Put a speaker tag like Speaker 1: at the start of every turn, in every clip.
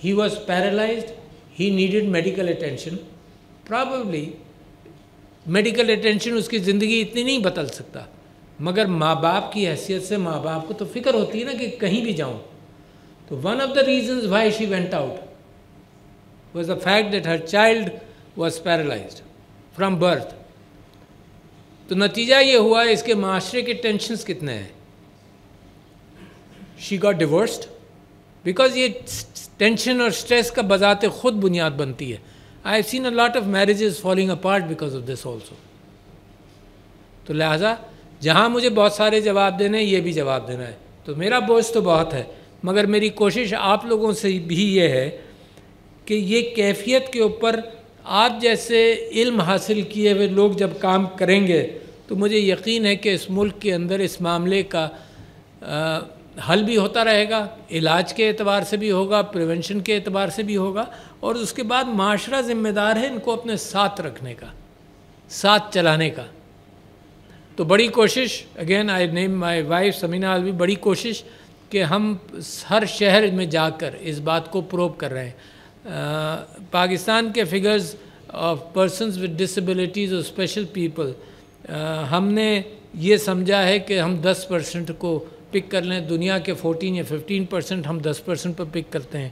Speaker 1: he was paralyzed, he needed medical attention. Probably medical attention اس کی زندگی اتنی نہیں بدل سکتا، مگر ماں باپ کی حیثیت سے ماں باپ کو تو فکر ہوتی ہے نا کہ کہیں بھی جاؤں. تو one of the reasons why she went out was the fact that Hare child was paralysed from birth. تو نتیجہ یہ ہوا اس کے معاشرے کے ٹینشنز کتنے ہیں. شی گاٹ ڈیورسڈ بیکاز یہ ٹینشن اور اسٹریس کا بذات خود بنیاد بنتی ہے. I have seen a lot of marriages falling apart because of this also. تو لہٰذا جہاں مجھے بہت سارے جواب دینے ہیں یہ بھی جواب دینا ہے. تو میرا بوجھ تو بہت ہے، مگر میری کوشش آپ لوگوں سے بھی یہ ہے کہ یہ کیفیت کے اوپر آپ جیسے علم حاصل کیے ہوئے لوگ جب کام کریں گے تو مجھے یقین ہے کہ اس ملک کے اندر اس معاملے کا حل بھی ہوتا رہے گا، علاج کے اعتبار سے بھی ہوگا، پریونشن کے اعتبار سے بھی ہوگا، اور اس کے بعد معاشرہ ذمہ دار ہے ان کو اپنے ساتھ رکھنے کا، ساتھ چلانے کا. تو بڑی کوشش، again I name my wife Samina الوی، بڑی کوشش کہ ہم ہر شہر میں جا کر اس بات کو پروو کر رہے ہیں. پاکستان کے figures of persons with disabilities اور اسپیشل پیپل، ہم نے یہ سمجھا ہے کہ ہم 10% کو پک کر لیں. دنیا کے 14 یا 15% ہم 10% پر پک کرتے ہیں.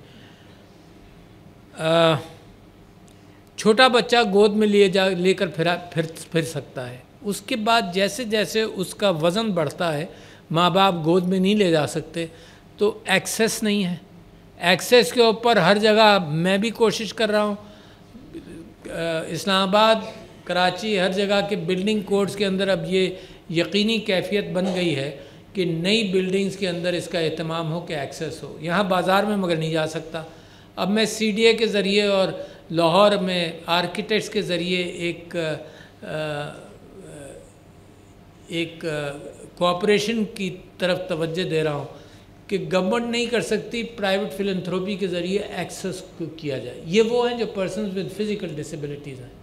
Speaker 1: چھوٹا بچہ گود میں لے کر پھر سکتا ہے. اس کے بعد جیسے جیسے اس کا وزن بڑھتا ہے ماں باپ گود میں نہیں لے جا سکتے، تو ایکسیس نہیں ہے. ایکسیس کے اوپر ہر جگہ میں بھی کوشش کر رہا ہوں. اسلام آباد، کراچی، ہر جگہ کے بلڈنگ کوڈز کے اندر اب یہ یقینی کیفیت بن گئی ہے کہ نئی بلڈنگز کے اندر اس کا اہتمام ہو کہ ایکسیس ہو. یہاں بازار میں مگر نہیں جا سکتا. اب میں سی ڈی اے کے ذریعے اور لاہور میں آرکیٹیکٹس کے ذریعے ایک کوآپریشن کی طرف توجہ دے رہا ہوں کہ گورنمنٹ نہیں کر سکتی، پرائیویٹ فلنتھروپی کے ذریعے ایکسیس کیا جائے. یہ وہ ہیں جو پرسنز ود فزیکل ڈسیبلٹیز ہیں.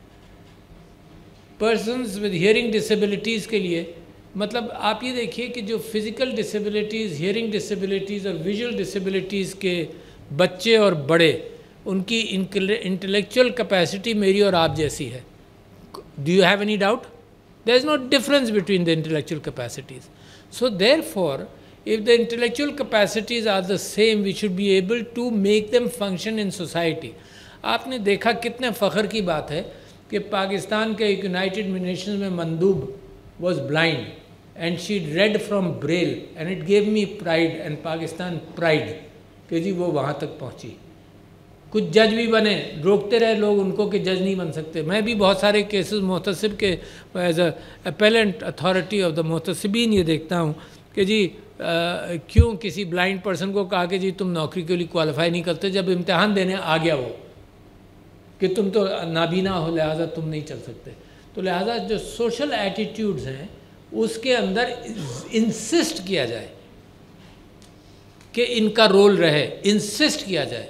Speaker 1: پرسنز ود ہیئرنگ ڈسیبلٹیز کے لیے مطلب آپ یہ دیکھیے کہ جو فزیکل ڈسیبلٹیز، ہیئرنگ ڈسیبلٹیز اور ویژول ڈسیبلٹیز کے بچے اور بڑے، ان کی انٹلیکچوئل کیپیسٹی میری اور آپ جیسی ہے. Do you have any doubt? There is no difference between the intellectual capacities. So therefore if the intellectual capacities are the same, we should be able to make them function in society. آپ نے دیکھا کتنے فخر کی بات ہے کہ پاکستان کے ایک یونائٹڈ نیشنز میں مندوب was blind and she read from Braille and it gave me pride and Pakistan pride کہ جی وہ وہاں تک پہنچی. کچھ جج بھی بنے، روکتے رہے لوگ ان کو کہ جج نہیں بن سکتے. میں بھی بہت سارے کیسز محتسب کے as a appellate authority of the محتسبین یہ دیکھتا ہوں کہ جی کیوں کسی بلائنڈ پرسن کو کہا کہ جی تم نوکری کے لیے کوالیفائی نہیں کرتے، جب امتحان دینے آ گیا وہ کہ تم تو نابینا ہو لہٰذا تم نہیں چل سکتے. تو لہٰذا جو سوشل ایٹیٹیوڈز ہیں اس کے اندر انسسٹ کیا جائے کہ ان کا رول رہے، انسسٹ کیا جائے.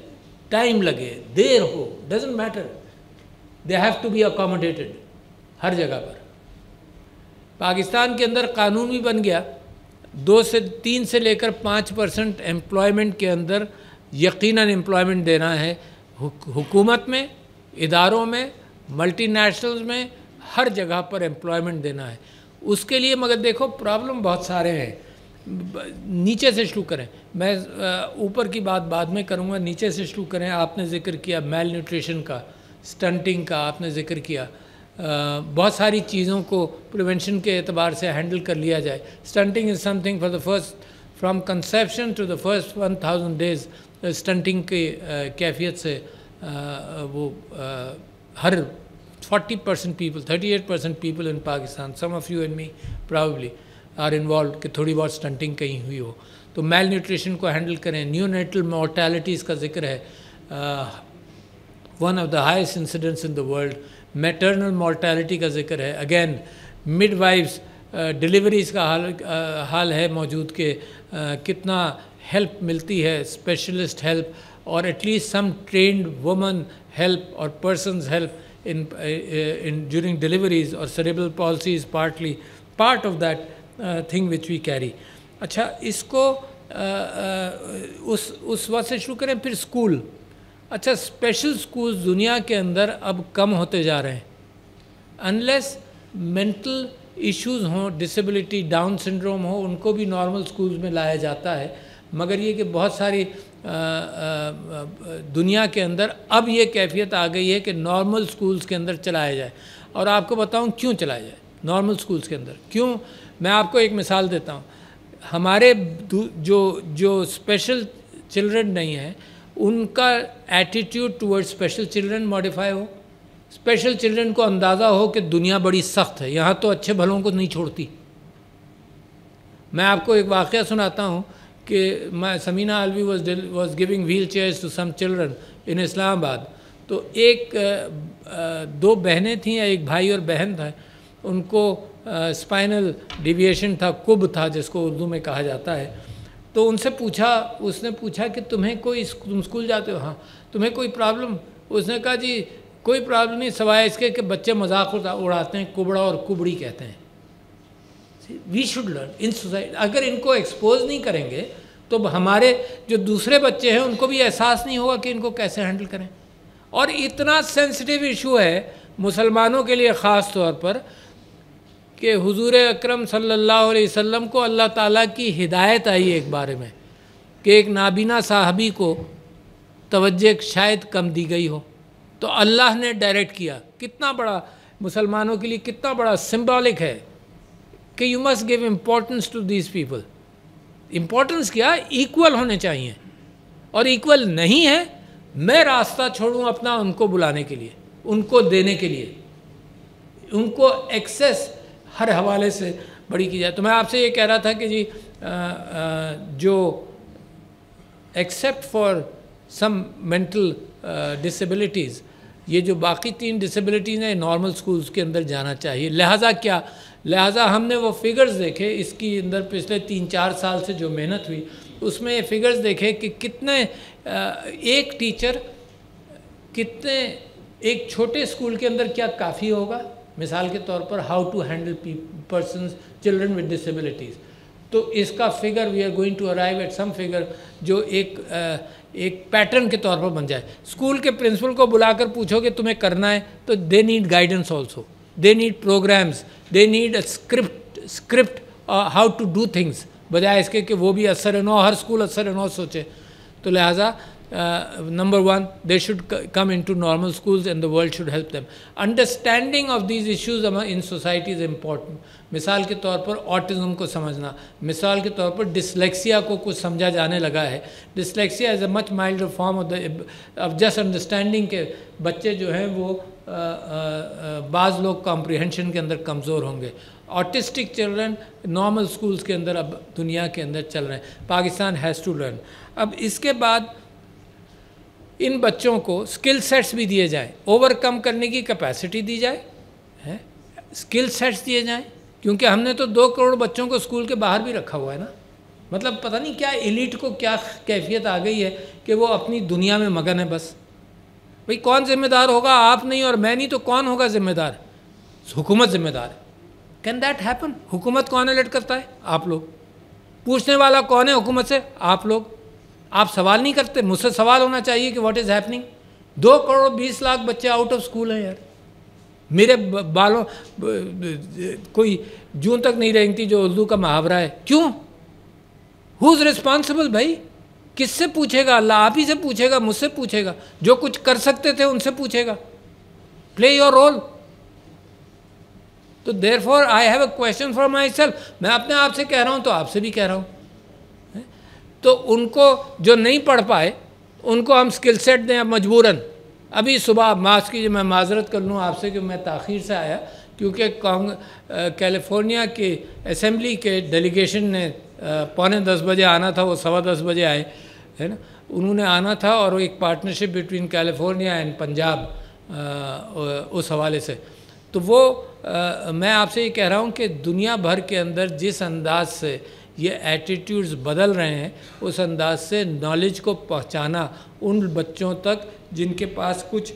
Speaker 1: ٹائم لگے، دیر ہو، doesn't matter, they have to be accommodated ہر جگہ پر. پاکستان کے اندر قانون بھی بن گیا 2 سے 3 سے لے کر 5% امپلائمنٹ کے اندر یقیناً امپلائمنٹ دینا ہے. حکومت میں، اداروں میں، ملٹی نیشنلز میں، ہر جگہ پر امپلائمنٹ دینا ہے. اس کے لیے مگر دیکھو پرابلم بہت سارے ہیں. نیچے سے شروع کریں. میں اوپر کی بات بعد میں کروں گا، نیچے سے شروع کریں. آپ نے ذکر کیا میل نیوٹریشن کا، سٹنٹنگ کا آپ نے ذکر کیا. بہت ساری چیزوں کو پریونشن کے اعتبار سے ہینڈل کر لیا جائے. Stunting is something for the first from conception to the first 1000 days. Stunting کی کیفیت سے وہ ہر 40% people, 38% people in Pakistan, some of you and me probably are involved کہ تھوڑی بہت سٹنٹنگ کہیں ہوئی ہو. تو میل نیوٹریشن کو ہینڈل کریں. نیو نیٹل مورٹیلٹیز کا ذکر ہے، one of the highest incidents in the world. Maternal mortality کا ذکر ہے. اگین مڈ وائفز ڈیلیوریز کا حال ہے موجود کہ کتنا ہیلپ ملتی ہے، اسپیشلسٹ ہیلپ اور at least some trained women help اور persons help in during deliveries. اور cerebral palsy is part of that thing which we carry. اچھا، اس کو اس وقت سے شروع کریں. پھر اسکول اچھا اسپیشل سکولز دنیا کے اندر اب کم ہوتے جا رہے ہیں، انلیس مینٹل ایشوز ہوں، ڈسیبلٹی، ڈاؤن سنڈروم ہو، ان کو بھی نارمل سکولز میں لایا جاتا ہے، مگر یہ کہ بہت ساری دنیا کے اندر اب یہ کیفیت آ گئی ہے کہ نارمل سکولز کے اندر چلایا جائے. اور آپ کو بتاؤں کیوں چلایا جائے نارمل سکولز کے اندر، کیوں؟ میں آپ کو ایک مثال دیتا ہوں. ہمارے جو اسپیشل چلڈرن نہیں ہیں ان کا attitude towards special children modify ہو. اسپیشل چلڈرن کو اندازہ ہو کہ دنیا بڑی سخت ہے، یہاں تو اچھے بھلوں کو نہیں چھوڑتی. میں آپ کو ایک واقعہ سناتا ہوں کہ Samina Alvi was giving wheelchairs to some children in Islamabad. تو دو بہنیں تھیں، ایک بھائی اور بہن تھا، ان کو اسپائنل ڈیویشن تھا، کب تھا جس کو اردو میں کہا جاتا ہے. تو اس نے پوچھا کہ تم اسکول جاتے ہو؟ ہاں. تمہیں کوئی پرابلم؟ اس نے کہا جی کوئی پرابلم نہیں، سوائے اس کے کہ بچے مذاق اڑاتے ہیں، کبڑا اور کبڑی کہتے ہیں. We should learn in society. اگر ان کو ایکسپوز نہیں کریں گے تو ہمارے جو دوسرے بچے ہیں ان کو بھی احساس نہیں ہوگا کہ ان کو کیسے ہینڈل کریں. اور اتنا سینسٹیو ایشو ہے مسلمانوں کے لیے خاص طور پر کہ حضور اکرم صلی اللہ علیہ وسلم کو اللہ تعالیٰ کی ہدایت آئی ایک بارے میں کہ ایک نابینا صحابی کو توجہ شاید کم دی گئی ہو، تو اللہ نے ڈائریکٹ کیا. کتنا بڑا مسلمانوں کے لیے کتنا بڑا سمبولک ہے کہ you must give importance to these people. Importance کیا؟ ایکول ہونے چاہیے. اور ایکول نہیں ہے، میں راستہ چھوڑوں اپنا ان کو بلانے کے لیے، ان کو دینے کے لیے، ان کو ایکسیس ہر حوالے سے بڑی کی جائے. تو میں آپ سے یہ کہہ رہا تھا کہ جی جو except for some mental disabilities, یہ جو باقی 3 ڈسیبلٹیز ہیں نارمل سکولز کے اندر جانا چاہیے. لہٰذا ہم نے وہ فگرز دیکھے اس کی اندر پچھلے 3-4 سال سے جو محنت ہوئی اس میں یہ فگرز دیکھے کہ کتنے ایک ٹیچر کتنے ایک چھوٹے اسکول کے اندر کیا کافی ہوگا. مثال کے طور پر how to handle persons children with disabilities. تو اس کا figure we are going to arrive at some figure جو ایک پیٹرن کے طور پر بن جائے. اسکول کے پرنسپل کو بلا کر پوچھو کہ تمہیں کرنا ہے تو they need guidance also, they need programmes, they need a script how to do things, بجائے اس کے کہ وہ بھی اثر نو ہر اسکول اثر نو سوچے. تو لہٰذا number 1 they should come into normal schools and the world should help them. Understanding of these issues in society is important. مثال کے طور پر autism کو سمجھنا، مثال کے طور پر ڈسلیکسیا کو کچھ سمجھا جانے لگا ہے. Dyslexia is a much milder form of just understanding کہ بچے جو ہیں وہ بعض لوگ کمپریہنشن کے اندر کمزور ہوں گے. آٹسٹک چلڈرن نارمل سکولز کے اندر اب دنیا کے اندر چل رہے ہیں. Pakistan has to learn. اب اس کے بعد ان بچوں کو اسکل سیٹس بھی دیے جائیں، اوور کم کرنے کی کیپیسٹی دی جائے، اسکل سیٹس دیے جائیں. کیونکہ ہم نے تو 2 کروڑ بچوں کو اسکول کے باہر بھی رکھا ہوا ہے نا. مطلب پتہ نہیں کیا ایلیٹ کو کیا کیفیت آ گئی ہے کہ وہ اپنی دنیا میں مگن ہے. بس بھئی کون ذمہ دار ہوگا؟ آپ نہیں اور میں نہیں تو کون ہوگا ذمہ دار؟ حکومت ذمہ دار ہے. Can that happen? حکومت کون الرٹ کرتا ہے؟ آپ لوگ. پوچھنے والا کون ہے حکومت سے؟ آپ لوگ. آپ سوال نہیں کرتے. مجھ سے سوال ہونا چاہیے کہ what is happening. 2 crore 20 lakh بچے آؤٹ آف اسکول ہیں یار. میرے بالوں کوئی جون تک نہیں رینگتی جو اردو کا محاورہ ہے. کیوں؟ ہو از ریسپانسبل بھائی؟ کس سے پوچھے گا؟ اللہ آپ ہی سے پوچھے گا، مجھ سے پوچھے گا. جو کچھ کر سکتے تھے ان سے پوچھے گا. پلے یور رول. تو therefore I have a question for myself. میں اپنے آپ سے کہہ رہا ہوں تو آپ سے بھی کہہ رہا ہوں. تو ان کو جو نہیں پڑھ پائے ان کو ہم اسکل سیٹ دیں مجبوراً. ابھی صبح معاف کیجیے میں معذرت کر لوں آپ سے کہ میں تاخیر سے آیا، کیونکہ کیلیفورنیا کے اسمبلی کے ڈیلیگیشن نے 9:45 بجے آنا تھا، وہ 10:15 بجے آئے ہے نا. انہوں نے آنا تھا اور ایک partnership between California and Punjab اس حوالے سے. تو وہ میں آپ سے یہ کہہ رہا ہوں کہ دنیا بھر کے اندر جس انداز سے یہ ایٹیٹیوڈز بدل رہے ہیں اس انداز سے نالج کو پہنچانا ان بچوں تک جن کے پاس کچھ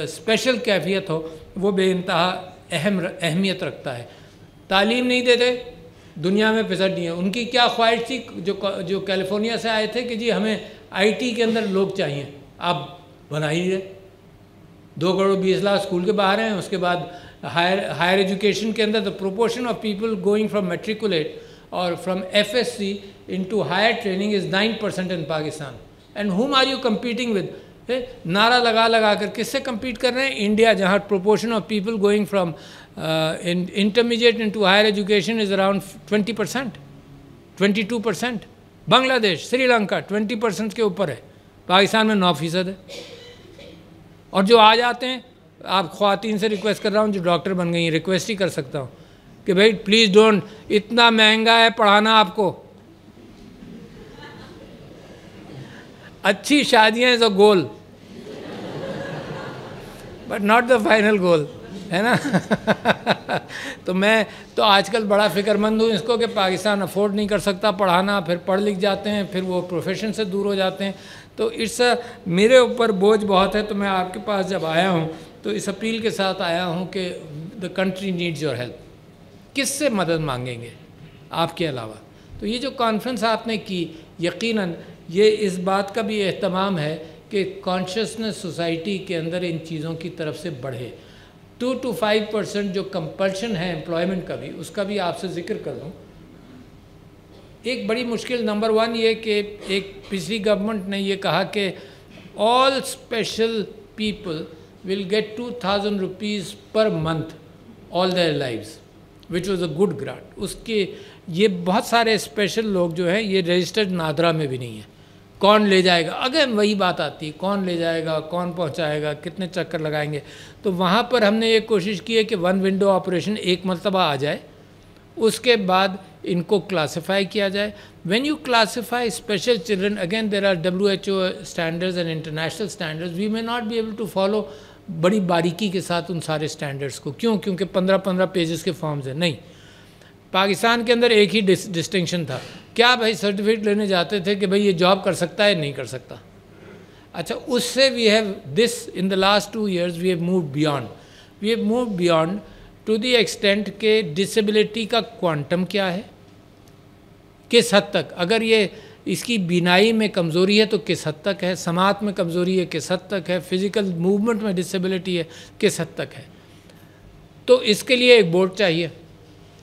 Speaker 1: اسپیشل کیفیت ہو وہ بے انتہا اہمیت رکھتا ہے. تعلیم نہیں دیتے دنیا میں پھسٹ نہیں ہے. ان کی کیا خواہش تھی جو کیلیفورنیا سے آئے تھے کہ جی ہمیں IT کے اندر لوگ چاہیے، آپ بنا ہی رہے. 2 کروڑ 20 لاکھ اسکول کے باہر ہیں. اس کے بعد ہائر ایجوکیشن کے اندر the proportion of people going from matriculate or from FSC into higher training is 9% in Pakistan. And whom are you competing with? نعرہ لگا کر کس سے کمپیٹ کر رہے ہیں؟ انڈیا، جہاں proportion of people going from intermediate into higher education is around 20%, 22%. بنگلہ دیش، سری لنکا 20% کے اوپر ہے. پاکستان میں 9% ہے. اور جو آ جاتے ہیں، آپ خواتین سے ریکویسٹ کر رہا ہوں جو ڈاکٹر بن گئی ہیں، ریکویسٹ ہی کر سکتا ہوں کہ بھائی پلیز ڈونٹ، اتنا مہنگا ہے پڑھانا آپ کو. اچھی شادیاں is a goal but not the final goal, ہے نا. تو میں تو آج کل بڑا فکر مند ہوں اس کو کہ پاکستان افورڈ نہیں کر سکتا پڑھانا، پھر پڑھ لکھ جاتے ہیں، پھر وہ پروفیشن سے دور ہو جاتے ہیں. تو اس میرے اوپر بوجھ بہت ہے. تو میں آپ کے پاس جب آیا ہوں تو اس اپیل کے ساتھ آیا ہوں کہ the country needs your help. کس سے مدد مانگیں گے آپ کے علاوہ؟ تو یہ جو کانفرنس آپ نے کی، یقیناً یہ اس بات کا بھی اہتمام ہے کہ کانشیسنس سوسائٹی کے اندر ان چیزوں کی طرف سے بڑھے. 2 to 5% جو کمپلشن ہے امپلائمنٹ کا بھی، اس کا بھی آپ سے ذکر کر دوں. ایک بڑی مشکل نمبر 1 یہ کہ ایک پچھلی گورنمنٹ نے یہ کہا کہ all special people will get 2000 rupees per month all their lives, which was a good grant. اس کے یہ بہت سارے اسپیشل لوگ جو ہیں یہ رجسٹرڈ نادرا میں بھی نہیں ہیں. کون لے جائے گا؟ اگین وہی بات آتی ہے، کون لے جائے گا، کون پہنچائے گا، کتنے چکر لگائیں گے. تو وہاں پر ہم نے یہ کوشش کی ہے کہ 1 ونڈو آپریشن ایک مرتبہ آ جائے، اس کے بعد ان کو کلاسیفائی کیا جائے. When you classify special children, again there are WHO standards and international standards, we may not be able to follow بڑی باریکی کے ساتھ ان سارے اسٹینڈرڈس کو. کیوں؟ کیونکہ 15 پیجز کے فارمز ہیں. نہیں، پاکستان کے اندر ایک ہی ڈسٹنکشن تھا. کیا بھائی سرٹیفکیٹ لینے جاتے تھے کہ بھائی یہ جاب کر سکتا ہے نہیں کر سکتا. اچھا، اس سے we have this in the last 2 years we have moved beyond to the extent کہ ڈسیبلٹی کا کوانٹم کیا ہے، کس حد تک. اگر یہ اس کی بینائی میں کمزوری ہے تو کس حد تک ہے، سماعت میں کمزوری ہے کس حد تک ہے، فزیکل موومنٹ میں ڈسیبلٹی ہے کس حد تک ہے. تو اس کے لیے ایک بورڈ چاہیے.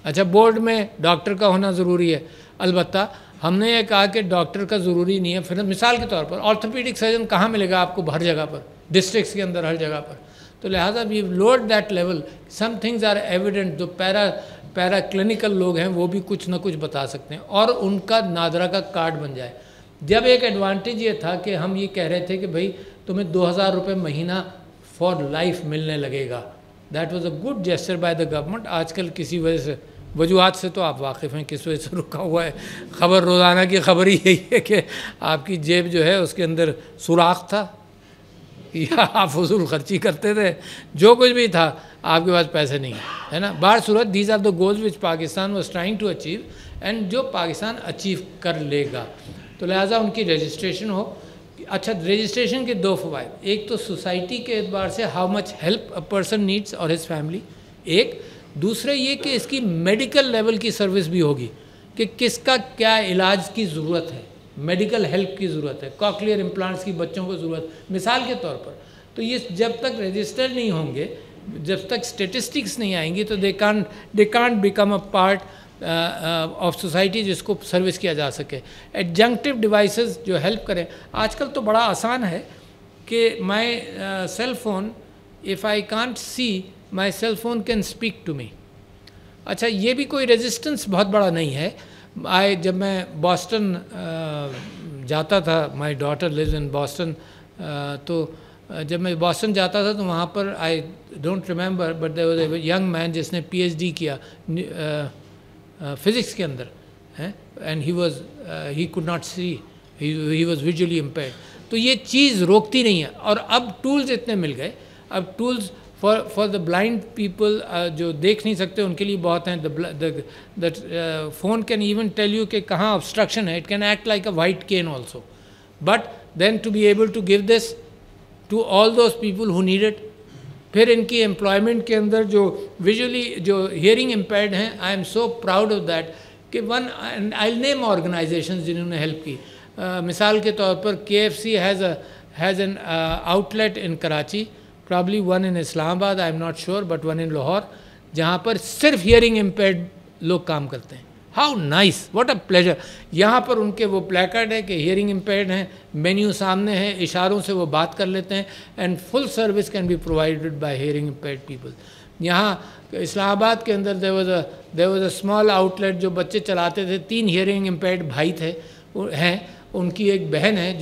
Speaker 1: اچھا، بورڈ میں ڈاکٹر کا ہونا ضروری ہے. البتہ ہم نے یہ کہا کہ ڈاکٹر کا ضروری نہیں ہے. پھر مثال کے طور پر آرتھوپیڈک سرجن کہاں ملے گا آپ کو؟ ہر جگہ پر، ڈسٹرکٹس کے اندر ہر جگہ پر. تو لہٰذا we load that level. Some things are evident. جو پیرا کلینکل لوگ ہیں وہ بھی کچھ نہ کچھ بتا سکتے ہیں اور ان کا نادرا کا کارڈ بن جائے. جب ایک ایڈوانٹیج یہ تھا کہ ہم یہ کہہ رہے تھے کہ بھائی تمہیں 2000 روپے مہینہ فار لائف ملنے لگے گا. That was a good gesture by the government. آج کل کسی وجہ سے، وجوہات سے تو آپ واقف ہیں کس وجہ سے رکا ہوا ہے. خبر روزانہ کی خبر یہی ہے کہ آپ کی جیب جو ہے اس کے اندر سوراخ تھا یا آپ فضول خرچی کرتے تھے، جو کچھ بھی تھا، آپ کے پاس پیسے نہیں ہے نا. بہر صورت these are the goals which Pakistan was trying to achieve and جو پاکستان اچیو کر لے گا. تو لہٰذا ان کی رجسٹریشن ہو. اچھا، رجسٹریشن کے 2 فوائد. ایک تو سوسائٹی کے اعتبار سے how much help a person needs اور ہز فیملی، ایک. دوسرے یہ کہ اس کی میڈیکل لیول کی سروس بھی ہوگی کہ کس کا کیا علاج کی ضرورت ہے، میڈیکل ہیلپ کی ضرورت ہے، کاکلیئر امپلانٹس کی بچوں کو ضرورت، مثال کے طور پر. تو یہ جب تک رجسٹر نہیں ہوں گے، جب تک اسٹیٹسٹکس نہیں آئیں گی تو they can't become a part of society جس کو سروس کیا جا سکے. ایڈجنکٹیو ڈیوائسز جو ہیلپ کریں. آج کل تو بڑا آسان ہے کہ my cell phone, if I can't see my cell phone can speak to me. اچھا، یہ بھی کوئی ریزسٹنس بہت بڑا نہیں ہے. جب میں باسٹن جاتا تھا، my daughter lives in Boston, تو جب میں باسٹن جاتا تھا تو وہاں پر I don't remember but there was a young man جس نے PhD کیا فزکس کے اندر، and he could not see, he was visually impaired. تو یہ چیز روکتی نہیں ہے. اور اب ٹولز اتنے مل گئے، اب tools for the blind people جو دیکھ نہیں سکتے ان کے لیے بہت ہیں. Phone can even tell you کہ کہاں obstruction ہے. It can act like a white cane also. But then to be able to give this to all those people who need it. پھر ان کی امپلائمنٹ کے اندر جو ویژولی جو hearing impaired ہیں، I am so proud of that کہ آئی نیم organisations جنہوں نے ہیلپ کی. مثال کے طور پر KFC has an outlet in Karachi, probably one in Islamabad, I'm not sure, but one in Lahore, جہاں پر صرف ہیئرنگ امپیئرڈ لوگ کام کرتے ہیں. How nice, what a pleasure. یہاں پر ان کے وہ پلیکارڈ ہے کہ ہیئرنگ امپیئرڈ ہیں, مینیو سامنے ہے, اشاروں سے وہ بات کر لیتے ہیں, and full service can be provided by hearing impaired people. یہاں اسلام آباد کے اندر there was a small outlet جو بچے چلاتے تھے, 3 ہیئرنگ امپیئرڈ بھائی ہیں, ان کی ایک بہن ہے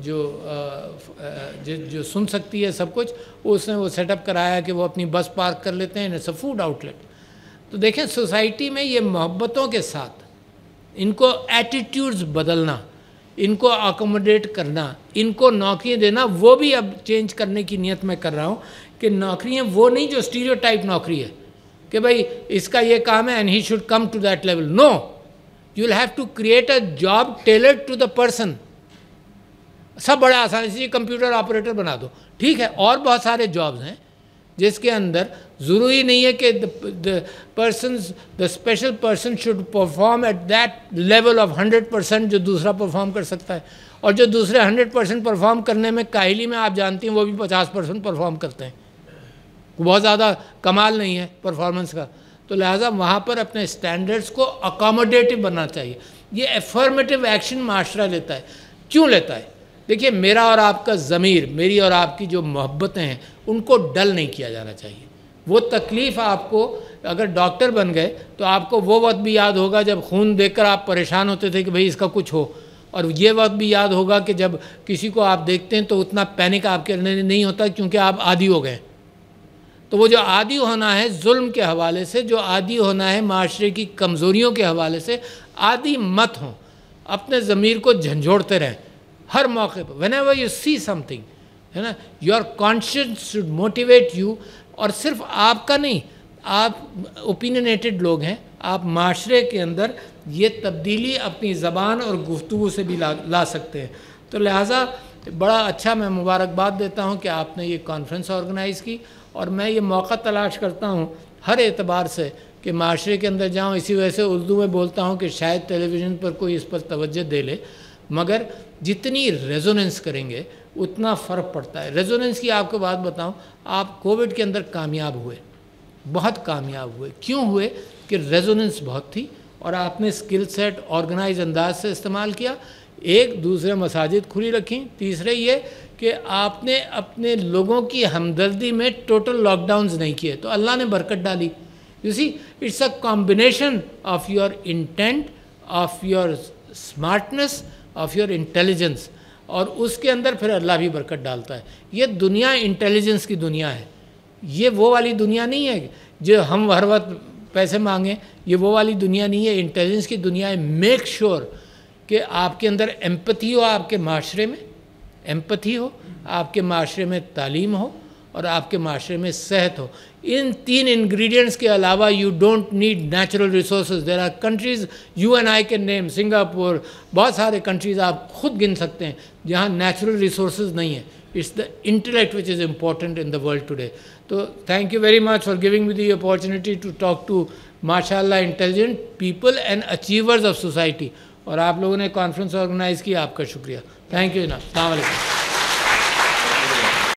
Speaker 1: جو سن سکتی ہے سب کچھ, اس نے وہ سیٹ اپ کرایا کہ وہ اپنی بس پارک کر لیتے ہیں, it's a food outlet. تو دیکھیں سوسائٹی میں یہ محبتوں کے ساتھ ان کو ایٹیٹیوڈز بدلنا, ان کو اکوموڈیٹ کرنا, ان کو نوکریاں دینا, وہ بھی اب چینج کرنے کی نیت میں کر رہا ہوں کہ نوکریاں وہ نہیں جو اسٹیریوٹائپ نوکری ہے کہ بھائی اس کا یہ کام ہے and he should come to that level. No, you will have to create a job tailored to the person. سب بڑا آسان ہے, کمپیوٹر آپریٹر بنا دو, ٹھیک ہے, اور بہت سارے جابز ہیں جس کے اندر ضروری نہیں ہے کہ the special person should perform at that level of 100% جو دوسرا پرفارم کر سکتا ہے, اور جو دوسرے 100% پرفارم کرنے میں کاہلی میں آپ جانتی ہیں وہ بھی 50% پرفارم کرتے ہیں, بہت زیادہ کمال نہیں ہے پرفارمنس کا. تو لہٰذا وہاں پر اپنے اسٹینڈرڈس کو اکاموڈیٹو بننا چاہیے. یہ افرمیٹو ایکشن معاشرہ لیتا ہے. کیوں لیتا ہے؟ دیکھیے, میرا اور آپ کا ضمیر, میری اور آپ کی جو محبتیں ہیں, ان کو ڈل نہیں کیا جانا چاہیے. وہ تکلیف آپ کو, اگر ڈاکٹر بن گئے تو آپ کو وہ وقت بھی یاد ہوگا جب خون دیکھ کر آپ پریشان ہوتے تھے کہ بھئی اس کا کچھ ہو, اور یہ وقت بھی یاد ہوگا کہ جب کسی کو آپ دیکھتے ہیں تو اتنا پینک آپ کے اندر نہیں ہوتا کیونکہ آپ عادی ہو گئے. تو وہ جو عادی ہونا ہے ظلم کے حوالے سے, جو عادی ہونا ہے معاشرے کی کمزوریوں کے حوالے سے, عادی مت ہوں. اپنے ضمیر کو جھنجھوڑتے رہیں ہر موقع پر. whenever you see something, ہے نا, your conscience should motivate you. اور صرف آپ کا نہیں, آپ اوپینینیٹڈ لوگ ہیں, آپ معاشرے کے اندر یہ تبدیلی اپنی زبان اور گفتگو سے بھی لا سکتے ہیں. تو لہٰذا بڑا اچھا, میں مبارکباد دیتا ہوں کہ آپ نے یہ کانفرنس آرگنائز کی, اور میں یہ موقع تلاش کرتا ہوں ہر اعتبار سے کہ معاشرے کے اندر جاؤں. اسی وجہ سے اردو میں بولتا ہوں کہ شاید ٹیلی ویژن پر کوئی اس پر توجہ دے لے, مگر جتنی ریزوننس کریں گے اتنا فرق پڑتا ہے. ریزوننس کی آپ کو بات بتاؤں, آپ کووڈ کے اندر کامیاب ہوئے, بہت کامیاب ہوئے. کیوں ہوئے؟ کہ ریزوننس بہت تھی, اور آپ نے اسکل سیٹ آرگنائز انداز سے استعمال کیا. ایک دوسرے مساجد کھلی رکھیں. تیسرے یہ کہ آپ نے اپنے لوگوں کی ہمدردی میں ٹوٹل لاک ڈاؤنز نہیں کیے, تو اللہ نے برکت ڈالی. You see, it's a combination of your intent, of your smartness, of your intelligence, اور اس کے اندر پھر اللہ بھی برکت ڈالتا ہے. یہ دنیا انٹیلیجنس کی دنیا ہے, یہ وہ والی دنیا نہیں ہے جو ہم ہر وقت پیسے مانگیں. یہ وہ والی دنیا نہیں ہے, انٹیلیجنس کی دنیا ہے. میک شور کہ آپ کے اندر ایمپتھی ہو, آپ کے معاشرے میں ایمپتھی ہو, آپ کے معاشرے میں تعلیم ہو, اور آپ کے معاشرے میں صحت ہو. ان 3 انگریڈینٹس کے علاوہ you don't need natural resources. There are countries you and I can name, Singapore, بہت سارے کنٹریز آپ خود گن سکتے ہیں جہاں نیچرل ریسورسز نہیں ہیں. It's the intellect which is important in the world today. تو thank you very much for giving me the opportunity to talk to ماشاء اللہ intelligent people and achievers of society. اور آپ لوگوں نے کانفرنس آرگنائز کی, آپ کا شکریہ. تھینک یو جناب. السلام علیکم.